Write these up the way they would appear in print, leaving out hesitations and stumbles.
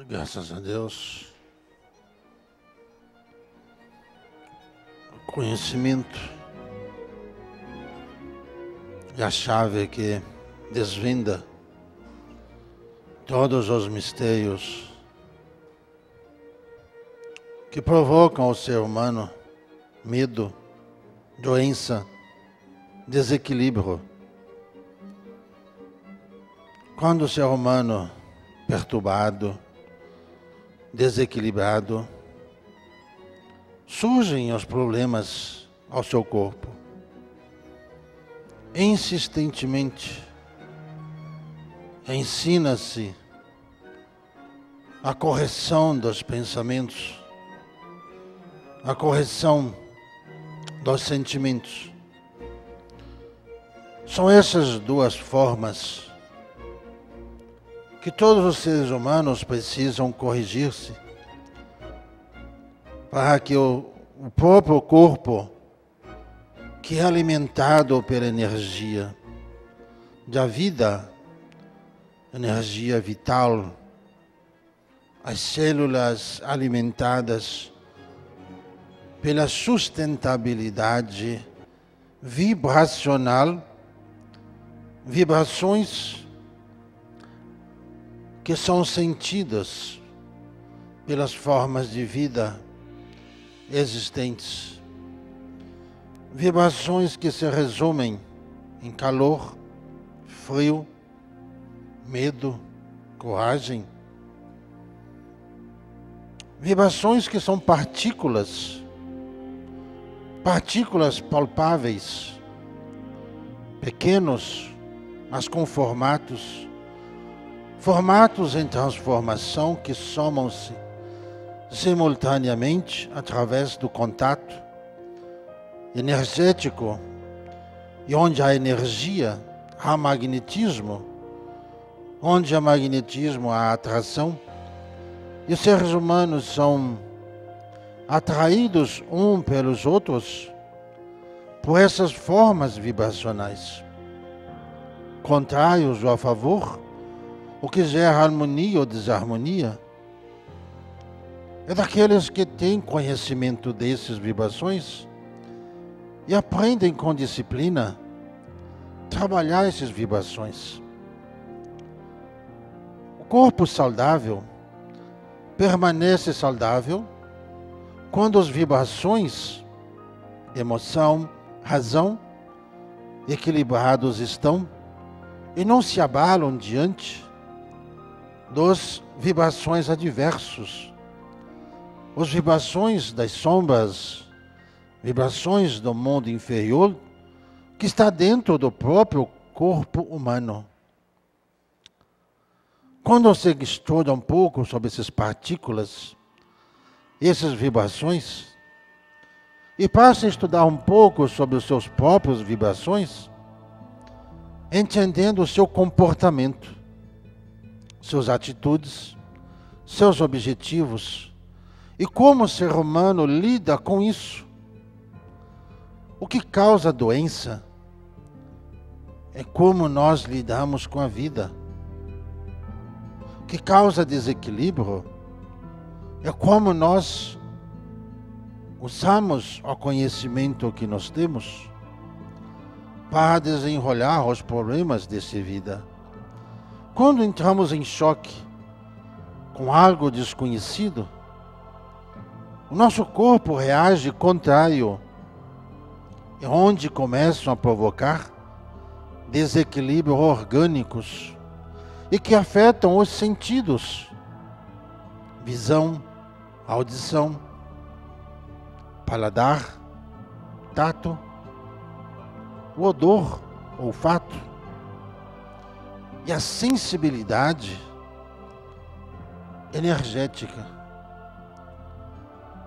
Graças a Deus, o conhecimento é a chave que desvenda todos os mistérios que provocam ao ser humano medo, doença, desequilíbrio. Quando o ser humano perturbado, desequilibrado, surgem os problemas ao seu corpo. Insistentemente, ensina-se a correção dos pensamentos, a correção dos sentimentos. São essas duas formas que todos os seres humanos precisam corrigir-se para que o próprio corpo, que é alimentado pela energia da vida, energia vital, as células alimentadas pela sustentabilidade vibracional, vibrações que são sentidas pelas formas de vida existentes. Vibrações que se resumem em calor, frio, medo, coragem. Vibrações que são partículas palpáveis, pequenos, mas com formatos em transformação que somam-se simultaneamente através do contato energético, e onde há energia, há magnetismo, onde há magnetismo, há atração, e os seres humanos são atraídos uns pelos outros por essas formas vibracionais, contrários ou a favor, o que gera harmonia ou desarmonia. É daqueles que têm conhecimento dessas vibrações e aprendem com disciplina trabalhar essas vibrações. O corpo saudável permanece saudável quando as vibrações, emoção, razão, equilibrados estão e não se abalam diante das vibrações adversos, as vibrações das sombras, vibrações do mundo inferior que está dentro do próprio corpo humano. Quando você estuda um pouco sobre essas partículas, essas vibrações, e passa a estudar um pouco sobre os seus próprios vibrações, entendendo o seu comportamento, suas atitudes, seus objetivos e como o ser humano lida com isso. O que causa doença é como nós lidamos com a vida. O que causa desequilíbrio é como nós usamos o conhecimento que nós temos para desenrolar os problemas dessa vida. Quando entramos em choque com algo desconhecido, o nosso corpo reage contrário, é onde começam a provocar desequilíbrios orgânicos e que afetam os sentidos, visão, audição, paladar, tato, o odor, olfato e a sensibilidade energética.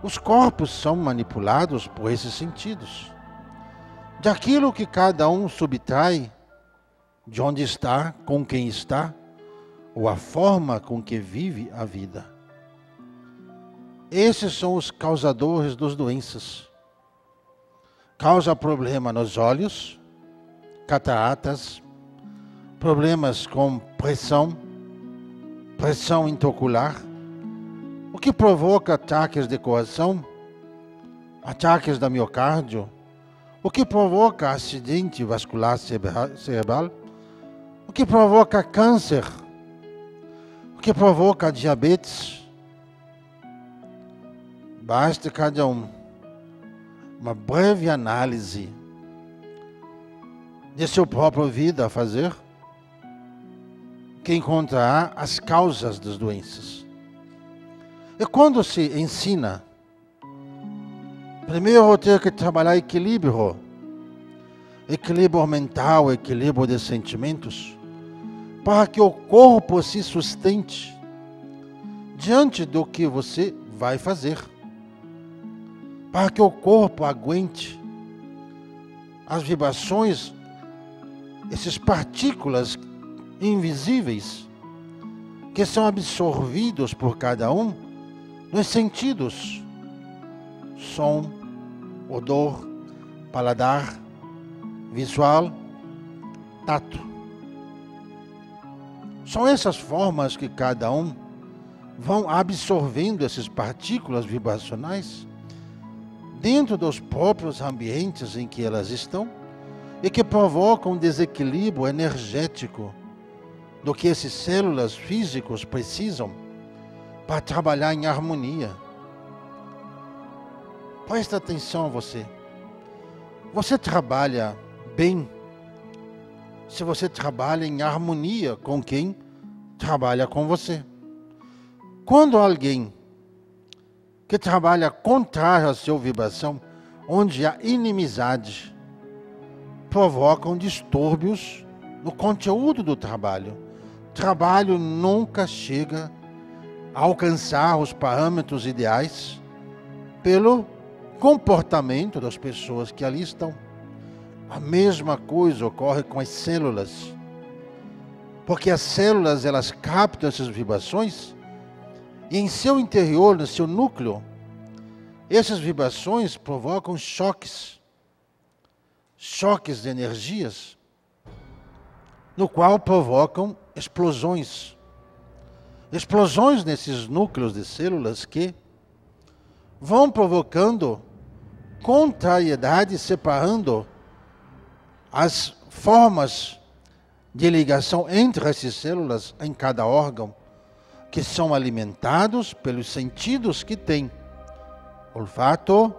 Os corpos são manipulados por esses sentidos, daquilo que cada um subtrai, de onde está, com quem está, ou a forma com que vive a vida. Esses são os causadores das doenças. Causa problema nos olhos, cataratas, problemas com pressão intraocular, que provoca ataques de coração, ataques da miocárdio, o que provoca acidente vascular cerebral, o que provoca câncer, o que provoca diabetes. Basta cada uma breve análise de sua própria vida a fazer, que encontrará as causas das doenças. E quando se ensina, primeiro tem que trabalhar equilíbrio mental, equilíbrio de sentimentos, para que o corpo se sustente diante do que você vai fazer, para que o corpo aguente as vibrações, essas partículas invisíveis que são absorvidos por cada um nos sentidos: som, odor, paladar, visual, tato. São essas formas que cada um vão absorvendo essas partículas vibracionais dentro dos próprios ambientes em que elas estão e que provocam um desequilíbrio energético do que essas células físicas precisam para trabalhar em harmonia. Presta atenção a você. Você trabalha bem se você trabalha em harmonia com quem trabalha com você. Quando alguém que trabalha contrário à sua vibração, onde há inimizade, provocam distúrbios no conteúdo do trabalho. O trabalho nunca chega a alcançar os parâmetros ideais pelo comportamento das pessoas que ali estão. A mesma coisa ocorre com as células, porque as células elas captam essas vibrações e em seu interior, no seu núcleo, essas vibrações provocam choques de energias, no qual provocam explosões nesses núcleos de células que vão provocando contrariedade, separando as formas de ligação entre essas células em cada órgão, que são alimentados pelos sentidos que têm: olfato,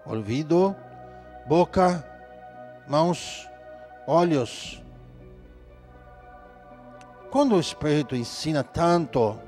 ouvido, boca, mãos, olhos. Quando o Espírito ensina tanto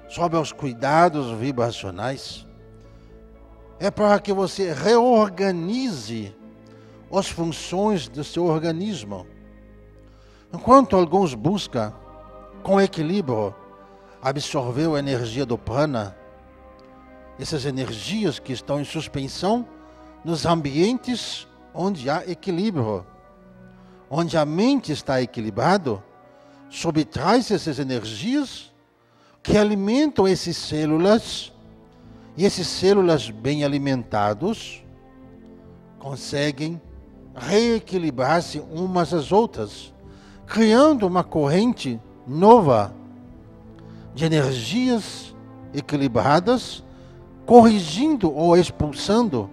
sobre os cuidados vibracionais, é para que você reorganize as funções do seu organismo. Enquanto alguns buscam, com equilíbrio, absorver a energia do prana, essas energias que estão em suspensão nos ambientes onde há equilíbrio, onde a mente está equilibrada, subtrai-se essas energias que alimentam essas células, e essas células bem alimentadas conseguem reequilibrar-se umas às outras, criando uma corrente nova de energias equilibradas, corrigindo ou expulsando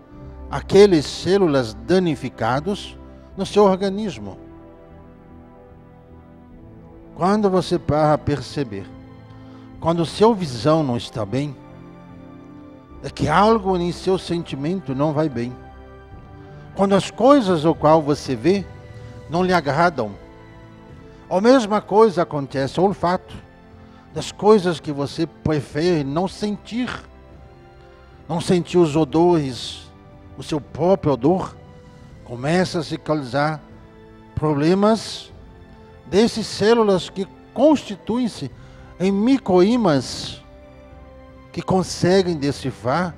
aquelas células danificadas no seu organismo. Quando você para a perceber, quando sua visão não está bem, é que algo em seu sentimento não vai bem. Quando as coisas o qual você vê não lhe agradam, a mesma coisa acontece ao olfato, das coisas que você prefere não sentir os odores, o seu próprio odor, começa a se causar problemas dessas células que constituem-se em microímãs que conseguem decifrar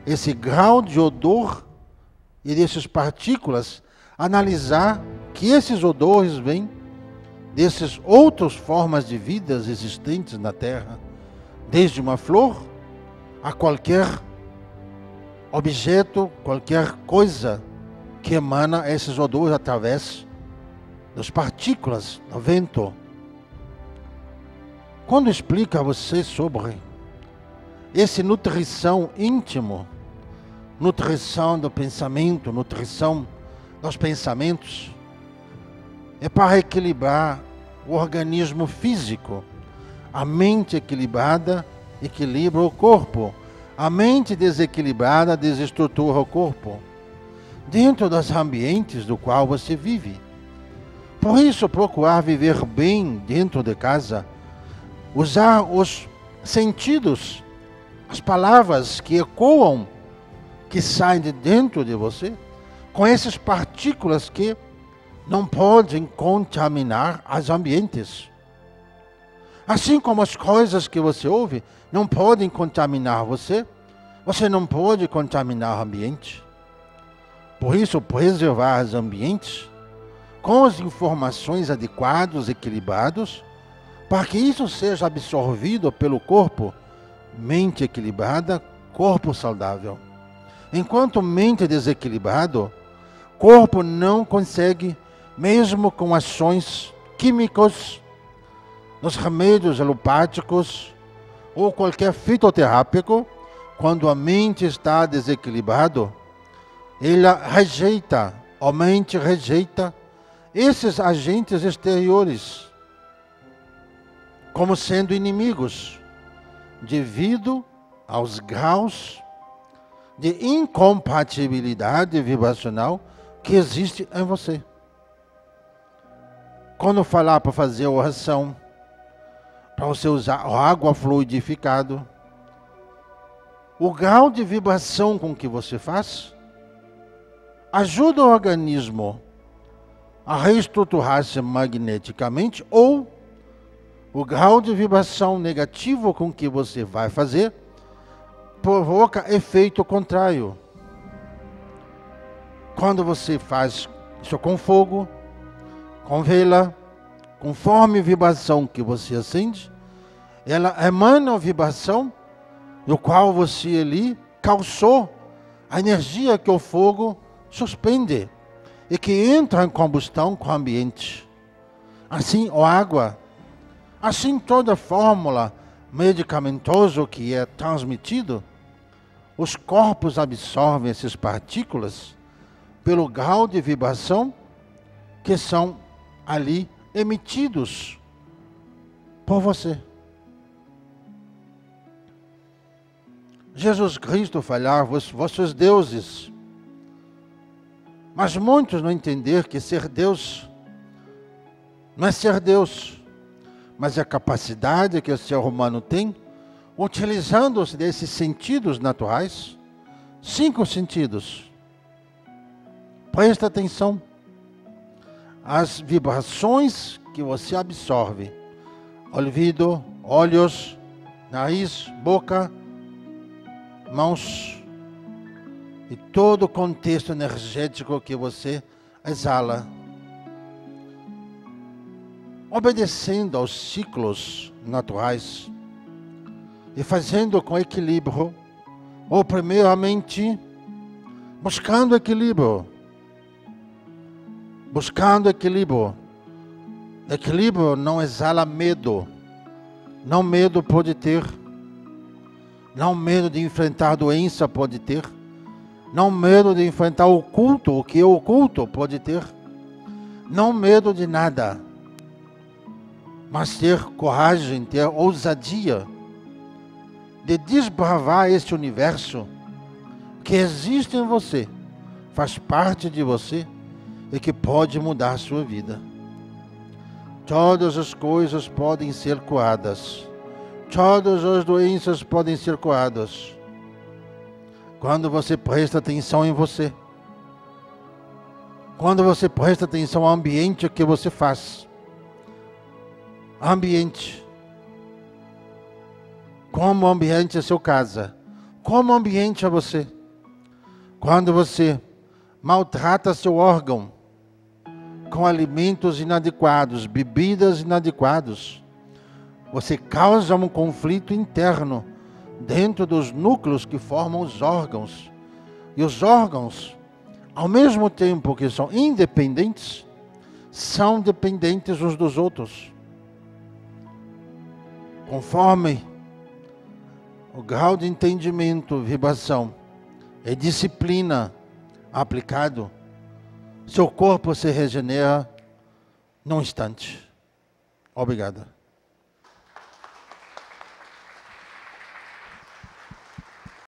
esse grau de odor e dessas partículas, analisar que esses odores vêm dessas outras formas de vida existentes na Terra, desde uma flor a qualquer objeto, qualquer coisa que emana esses odores através das partículas do vento. Quando explica a você sobre essa nutrição íntimo, nutrição do pensamento, nutrição dos pensamentos, é para equilibrar o organismo físico. A mente equilibrada equilibra o corpo. A mente desequilibrada desestrutura o corpo, dentro dos ambientes do qual você vive. Por isso, procurar viver bem dentro de casa, usar os sentidos, as palavras que ecoam, que saem de dentro de você, com essas partículas que não podem contaminar os ambientes. Assim como as coisas que você ouve não podem contaminar você, você não pode contaminar o ambiente. Por isso, preservar os ambientes com as informações adequadas, equilibradas, para que isso seja absorvido pelo corpo. Mente equilibrada, corpo saudável. Enquanto mente desequilibrada, corpo não consegue, mesmo com ações químicas, nos remédios alopáticos ou qualquer fitoterápico, quando a mente está desequilibrada, ela rejeita, a mente rejeita esses agentes exteriores como sendo inimigos, devido aos graus de incompatibilidade vibracional que existe em você. Quando falar para fazer oração, para você usar água fluidificada, o grau de vibração com que você faz ajuda o organismo a reestruturar-se magneticamente, ou o grau de vibração negativo com que você vai fazer provoca efeito contrário. Quando você faz isso com fogo, com vela, conforme a vibração que você acende, ela emana a vibração do qual você ali causou a energia que o fogo suspende e que entra em combustão com o ambiente. Assim, a água, assim toda a fórmula medicamentosa que é transmitido, os corpos absorvem essas partículas pelo grau de vibração que são ali emitidos por você. Jesus Cristo falava, vossos deuses. Mas muitos não entenderam que ser Deus não é ser Deus, mas é a capacidade que o ser humano tem, utilizando-se desses sentidos naturais, 5 sentidos. Presta atenção. As vibrações que você absorve, ouvido, olhos, nariz, boca, mãos, e todo o contexto energético que você exala. Obedecendo aos ciclos naturais e fazendo com equilíbrio, ou primeiramente buscando equilíbrio. Buscando equilíbrio. Equilíbrio não exala medo. Não medo pode ter. Não medo de enfrentar doença pode ter. Não medo de enfrentar o oculto, o que é oculto pode ter. Não medo de nada. Mas ter coragem, ter ousadia de desbravar este universo que existe em você, faz parte de você e que pode mudar a sua vida. Todas as coisas podem ser curadas. Todas as doenças podem ser curadas quando você presta atenção em você. Quando você presta atenção ao ambiente que você faz. Ambiente. Como o ambiente é sua casa. Como o ambiente é você. Quando você maltrata seu órgão com alimentos inadequados, bebidas inadequadas, você causa um conflito interno dentro dos núcleos que formam os órgãos. E os órgãos, ao mesmo tempo que são independentes, são dependentes uns dos outros. Conforme o grau de entendimento, vibração e disciplina aplicado, seu corpo se regenera num instante. Obrigado.